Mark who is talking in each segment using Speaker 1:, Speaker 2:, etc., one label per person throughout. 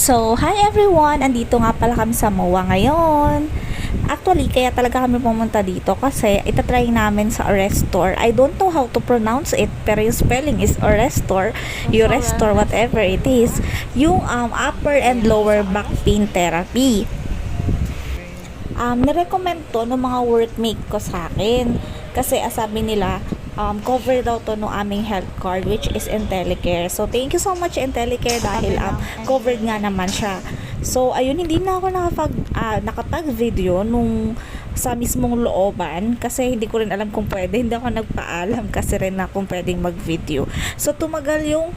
Speaker 1: So, hi everyone! Andito nga pala kami sa MOA ngayon. Actually, kaya talaga kami pumunta dito kasi itatry namin sa Orestor. I don't know how to pronounce it, pero yung spelling is Orestor, Eurestor, whatever it is. Yung upper and lower back pain therapy. Nirecommend to ng mga workmate ko sa akin. Kasi sabi nila, cover daw to no aming health card which is Intellicare. So, thank you so much Intellicare dahil covered nga naman siya. So, ayun, hindi na ako nakapag-video nung sa mismong looban kasi hindi ko rin alam kung pwede. Hindi ako nagpaalam kasi rin na kung pwedeng mag-video. So, tumagal yung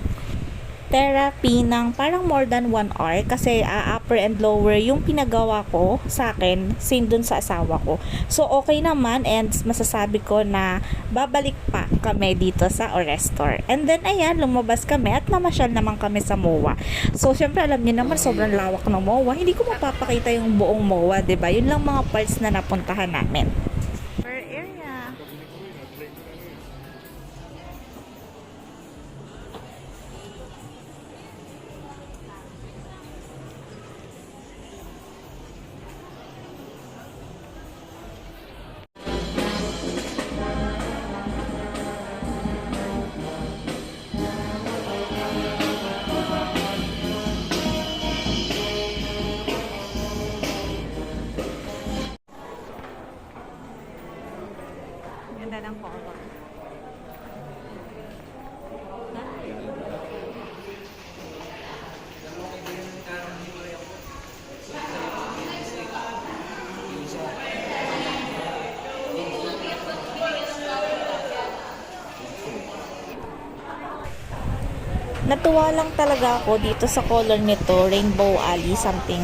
Speaker 1: therapy ng parang more than 1 hour kasi upper and lower yung pinagawa ko sa akin, same dun sa asawa ko. So, okay naman and masasabi ko na babalik pa kami dito sa Orestor. And then, ayan, lumabas kami at namasyal naman kami sa MOA. So, syempre, alam niyo naman, sobrang lawak ng MOA. Hindi ko mapapakita yung buong MOA, diba? Yun lang mga parts na napuntahan namin. Per area. Ganda ng color. Natuwa lang talaga ako dito sa color nito, Rainbow Alley something.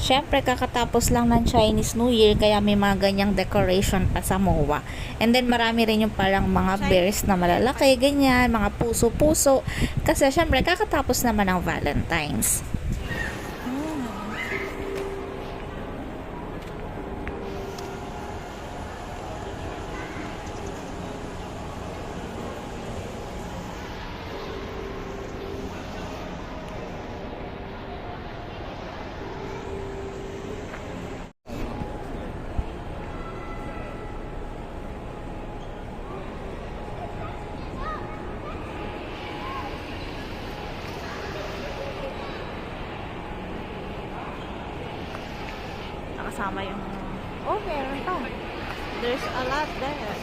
Speaker 1: Siyempre, kakatapos lang ng Chinese New Year kaya may mga ganyang decoration pa sa MOA. And then marami rin yung parang mga bears na malalaki, ganyan, mga puso-puso. Kasi siyempre, kakatapos naman ng Valentine's. Nakasama yung... Oh, meron pa. There's a lot there.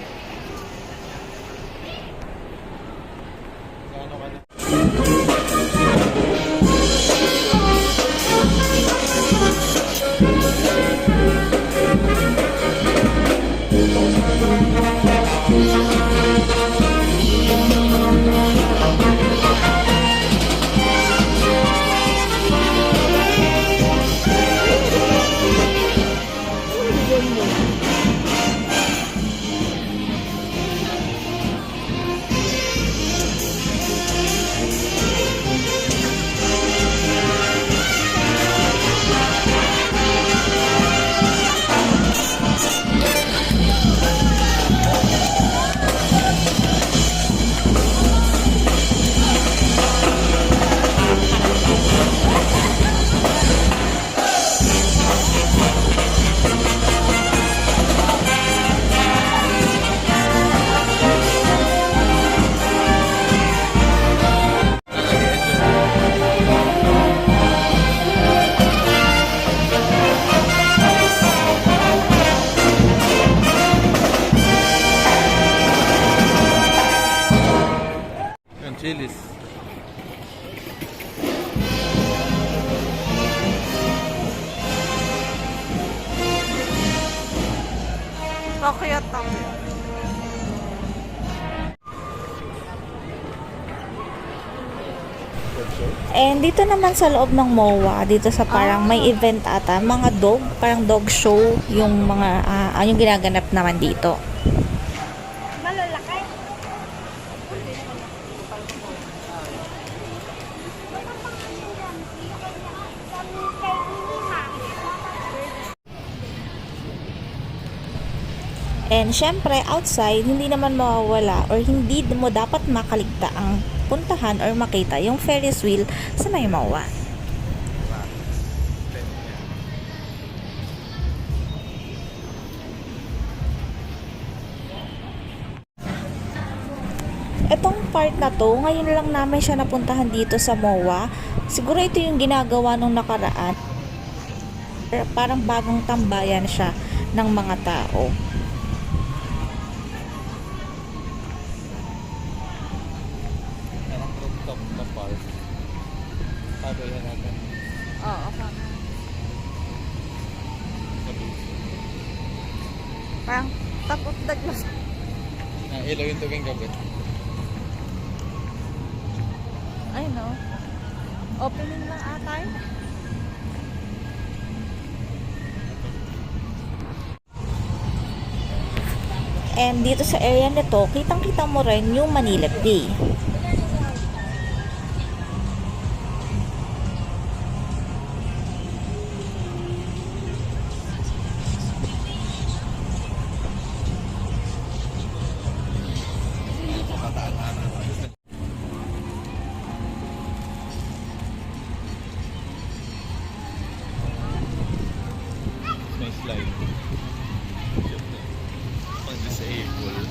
Speaker 2: Chilis.
Speaker 1: Tokyo, Tokyo. And dito naman sa loob ng MOA, dito sa parang may event ata, mga dog, parang dog show, yung mga, yung ginaganap naman dito. And syempre, outside, hindi naman mawawala or hindi mo dapat makaligta ang puntahan or makita yung Ferris wheel sa Maymawa. Etong part na to, ngayon lang namin siya napuntahan dito sa MOA. Siguro ito yung ginagawa nung nakaraan. Parang bagong tambayan siya ng mga tao.
Speaker 2: Parang rooftop na park. Sabi yan natin.
Speaker 1: Oo, okay. Parang takot daglas.
Speaker 2: Ilaw yung tubig gabi.
Speaker 1: Ay no. Opening lang ata yun. And dito sa area nito, kitang-kita mo rin yung Manila Bay.
Speaker 2: May slide. Pang disabled.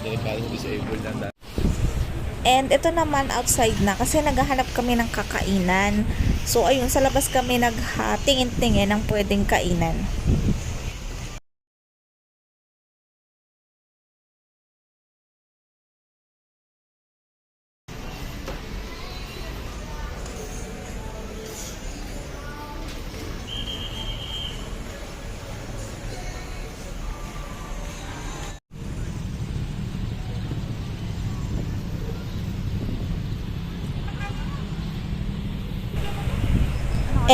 Speaker 2: Delikado disabled lang dahil.
Speaker 1: And ito naman outside na kasi naghahanap kami ng kakainan. So ayun, sa labas kami nagtingin-tingin ng pwedeng kainan.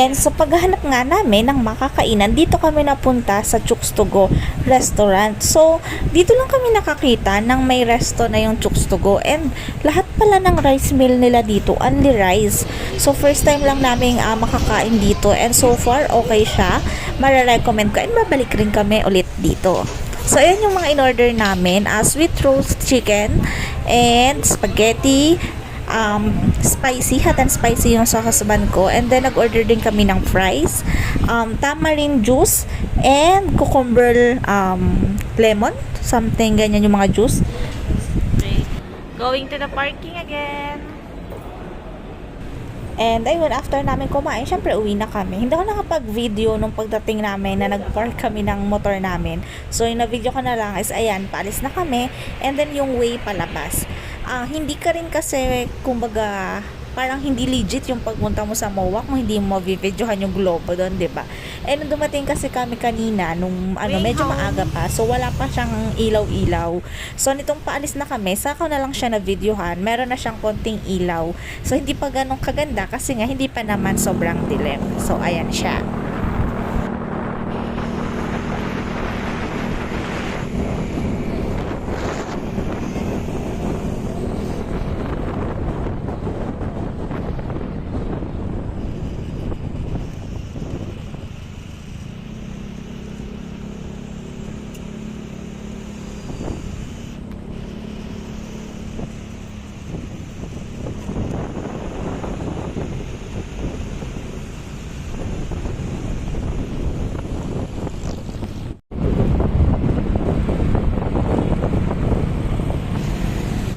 Speaker 1: And sa paghahanap nga namin ng makakainan, dito kami napunta sa Chooks to Go restaurant. So, dito lang kami nakakita ng may resto na yung Chooks to Go. And lahat pala ng rice meal nila dito, only rice. So, first time lang namin makakain dito. And so far, okay siya. Mararecommend ko and babalik rin kami ulit dito. So, ayan yung mga in-order namin. Sweet roast chicken and spaghetti, spicy, hot and spicy yung sa husband ko. And then, nag-order din kami ng fries, tamarind juice, and cucumber, lemon, something, ganyan yung mga juice. Going to the parking again. And ayun, after namin kumain, syempre uwi na kami. Hindi ako nakapag-video nung pagdating namin na nag-park kami ng motor namin. So, yung na-video ko na lang is, ayan, paalis na kami. And then, yung way palabas. Hindi ka rin kasi, kumbaga, parang hindi legit yung pagpunta mo sa MOA kung hindi mo videohan yung globo doon, 'di ba? Eh nung dumating kasi kami kanina nung medyo maaga pa, so wala pa siyang ilaw-ilaw. So nitong paalis na kami, saka na lang siya na videohan. Meron na siyang konting ilaw. So hindi pa ganun kaganda kasi nga hindi pa naman sobrang dilim. So ayan siya.